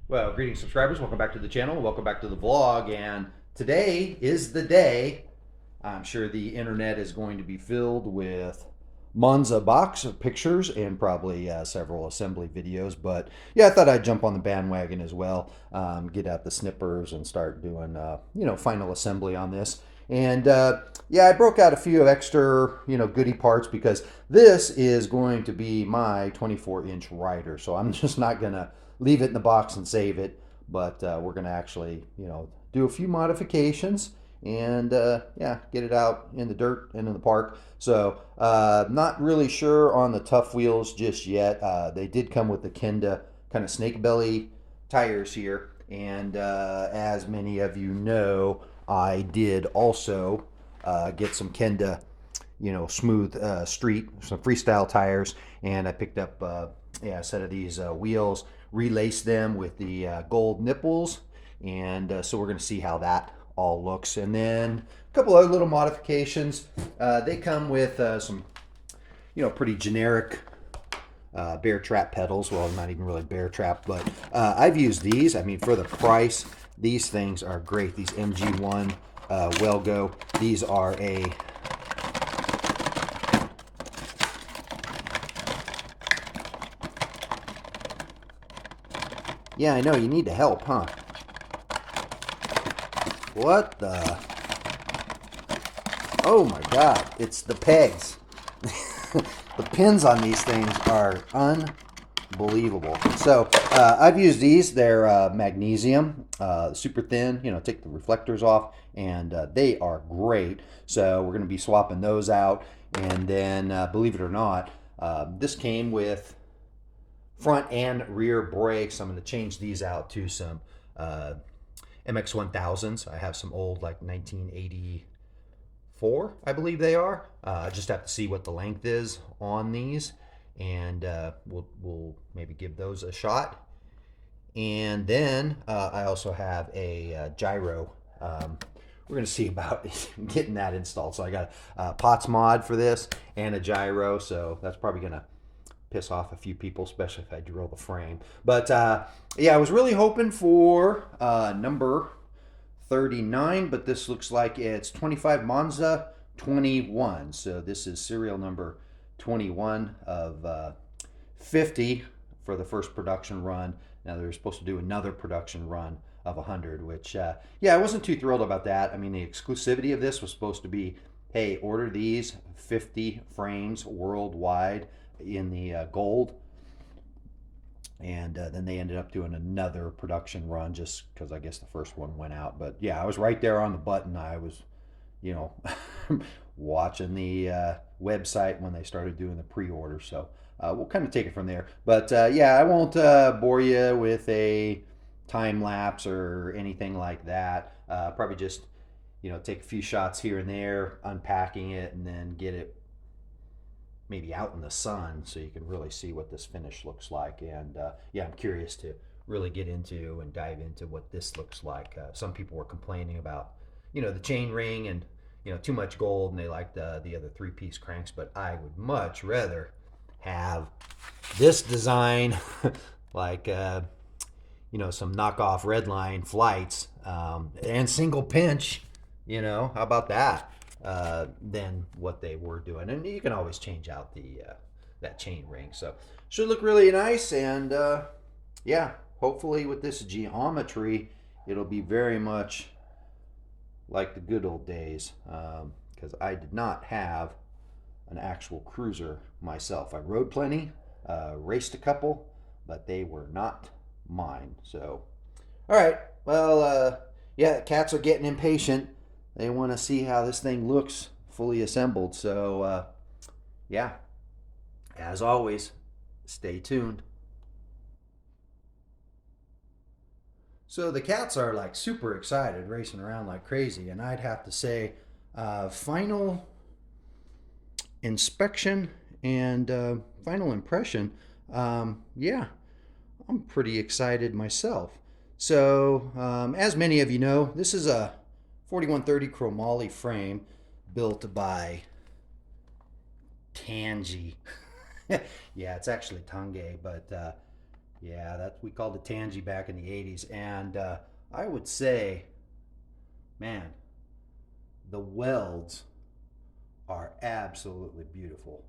Well, greetings, subscribers. Welcome back to the channel. Welcome back to the vlog. And today is the day. I'm sure the internet is going to be filled with Monza box of pictures and probably several assembly videos. But yeah, I thought I'd jump on the bandwagon as well, get out the snippers and start doing, final assembly on this. And yeah, I broke out a few extra, goodie parts because this is going to be my 24-inch rider. So I'm just not going to leave it in the box and save it, but we're going to actually, do a few modifications and yeah, get it out in the dirt and in the park. So not really sure on the tough wheels just yet. They did come with the Kenda kind of snake belly tires here, and as many of you know, I did also get some Kenda, smooth street, some freestyle tires, and I picked up yeah, a set of these wheels, relaced them with the gold nipples, and so we're going to see how that all looks. And then a couple other little modifications. They come with some, pretty generic bear trap pedals. Well, not even really bear trap, but I've used these. I mean, for the price, these things are great. These MG1 Wellgo. These are a yeah, I know you need to help, huh? What the? Oh my God! It's the pegs. The pins on these things are unbelievable. So I've used these. They're magnesium, super thin. Take the reflectors off, and they are great. So we're going to be swapping those out. And then, believe it or not, this came with front and rear brakes. I'm going to change these out to some MX1000s. I have some old, like 1984, I believe they are. Just have to see what the length is on these, and we'll maybe give those a shot. And then I also have a gyro. We're going to see about getting that installed. So I got a POTS mod for this and a gyro, so that's probably going to piss off a few people, especially if I drill the frame. But yeah, I was really hoping for number 39, but this looks like it's 25 Monza 21. So this is serial number 21 of 50 for the first production run. Now they're supposed to do another production run of 100, which yeah, I wasn't too thrilled about that. I mean, the exclusivity of this was supposed to be, hey, order these 50 frames worldwide in the gold, and then they ended up doing another production run just because I guess the first one went out. But yeah, I was right there on the button. I was, you know, watching the website when they started doing the pre-order. So we'll kind of take it from there. But yeah, I won't bore you with a time lapse or anything like that. Probably just, take a few shots here and there, unpacking it, and then get it maybe out in the sun so you can really see what this finish looks like. And yeah, I'm curious to really get into and dive into what this looks like. Some people were complaining about, the chain ring and, too much gold, and they liked the other three-piece cranks, but I would much rather have this design like, some knockoff Redline flights and single pinch, how about that? Than what they were doing, and you can always change out the that chain ring. So should look really nice, and yeah, hopefully with this geometry, it'll be very much like the good old days. Because I did not have an actual cruiser myself. I rode plenty, raced a couple, but they were not mine. So, all right, well, yeah, cats are getting impatient. They want to see how this thing looks fully assembled. So, yeah, as always, stay tuned. So the cats are like super excited, racing around like crazy. And I'd have to say, final inspection and final impression, yeah, I'm pretty excited myself. So, as many of you know, this is a 4130 chromoly frame built by Tangi. Yeah, it's actually Tange, but Yeah, that we called it Tangy back in the 80s. And I would say, man, the welds are absolutely beautiful.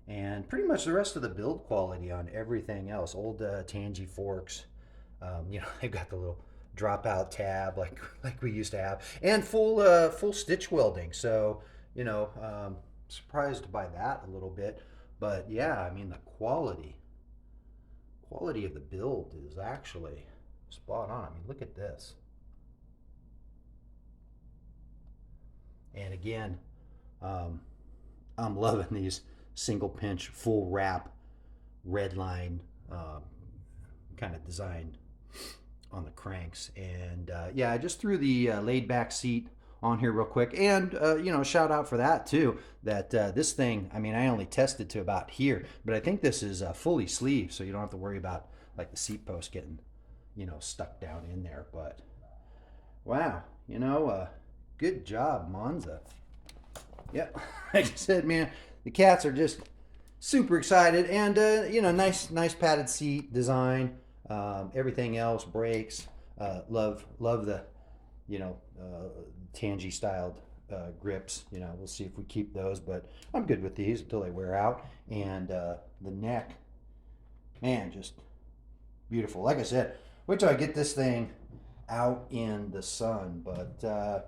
And pretty much the rest of the build quality on everything else. Old Tangy forks, they've got the little dropout tab like we used to have, and full stitch welding. So surprised by that a little bit, but yeah, I mean the quality of the build is actually spot on. I mean, look at this. And again, I'm loving these single pinch full wrap red line kind of design on the cranks. And yeah, I just threw the laid back seat on here real quick, and shout out for that too, that this thing, I mean, I only tested to about here, but I think this is fully sleeved, so you don't have to worry about like the seat post getting stuck down in there. But wow, good job, Monza. Yep. Like I said, man, the cats are just super excited, and nice padded seat design. Everything else, brakes, love the Tangy styled grips. We'll see if we keep those, but I'm good with these until they wear out. And the neck, man, just beautiful. Like I said, wait till I get this thing out in the sun. But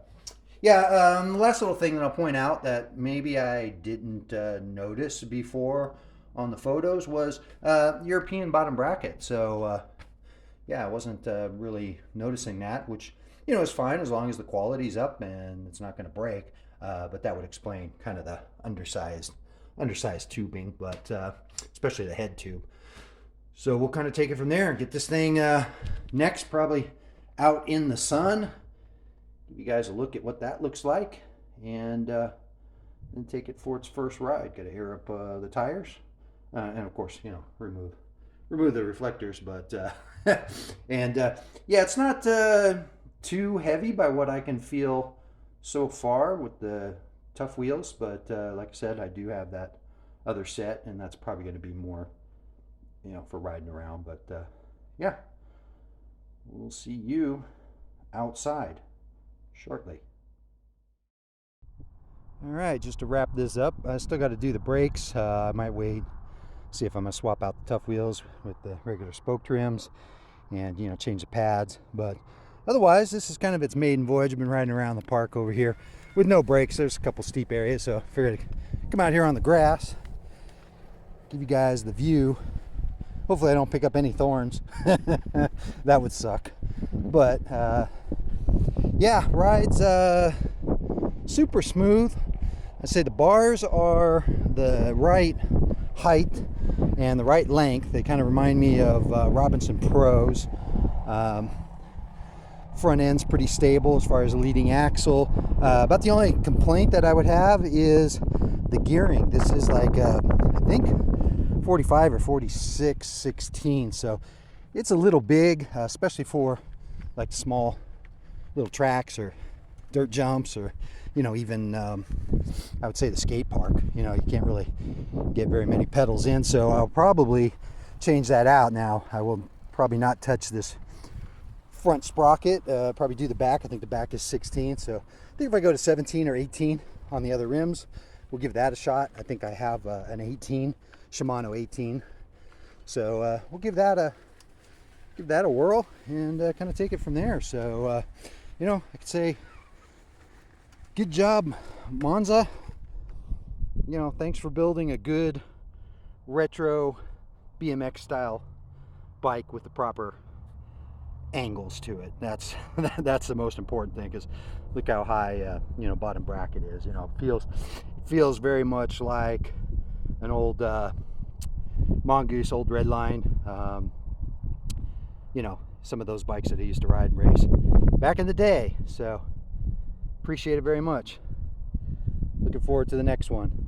yeah, last little thing that I'll point out that maybe I didn't notice before on the photos was European bottom bracket. So yeah, I wasn't really noticing that, which is fine as long as the quality's up and it's not going to break. But that would explain kind of the undersized tubing, but especially the head tube. So we'll kind of take it from there and get this thing next probably out in the sun. Give you guys a look at what that looks like, and then take it for its first ride. Got to air up the tires, and of course, remove the reflectors. But and yeah, it's not too heavy by what I can feel so far with the tough wheels. But like I said, I do have that other set, and that's probably going to be more, for riding around. But yeah, we'll see you outside shortly. All right, just to wrap this up, I still got to do the brakes. I might wait, see if I'm gonna swap out the tough wheels with the regular spoke trims, and change the pads. But otherwise, this is kind of its maiden voyage. I've been riding around the park over here with no brakes. There's a couple steep areas, so I figured I'd come out here on the grass, give you guys the view. Hopefully I don't pick up any thorns. That would suck. But yeah, ride's super smooth. I'd say the bars are the right height and the right length. They kind of remind me of Robinson Pros. Front end's pretty stable as far as the leading axle. About the only complaint that I would have is the gearing. This is like I think 45 or 46 16, so it's a little big, especially for like small little tracks or dirt jumps, or even I would say the skate park. You can't really get very many pedals in, so I'll probably change that out. Now I will probably not touch this front sprocket, probably do the back. I think the back is 16, so I think if I go to 17 or 18 on the other rims, we'll give that a shot. I think I have an 18 Shimano 18, so we'll give that a whirl and kind of take it from there. So I could say good job, Monza. Thanks for building a good retro BMX style bike with the proper angles to it. That's the most important thing, because look how high bottom bracket is. It feels very much like an old Mongoose, old Redline, some of those bikes that I used to ride and race back in the day. So appreciate it very much. Looking forward to the next one.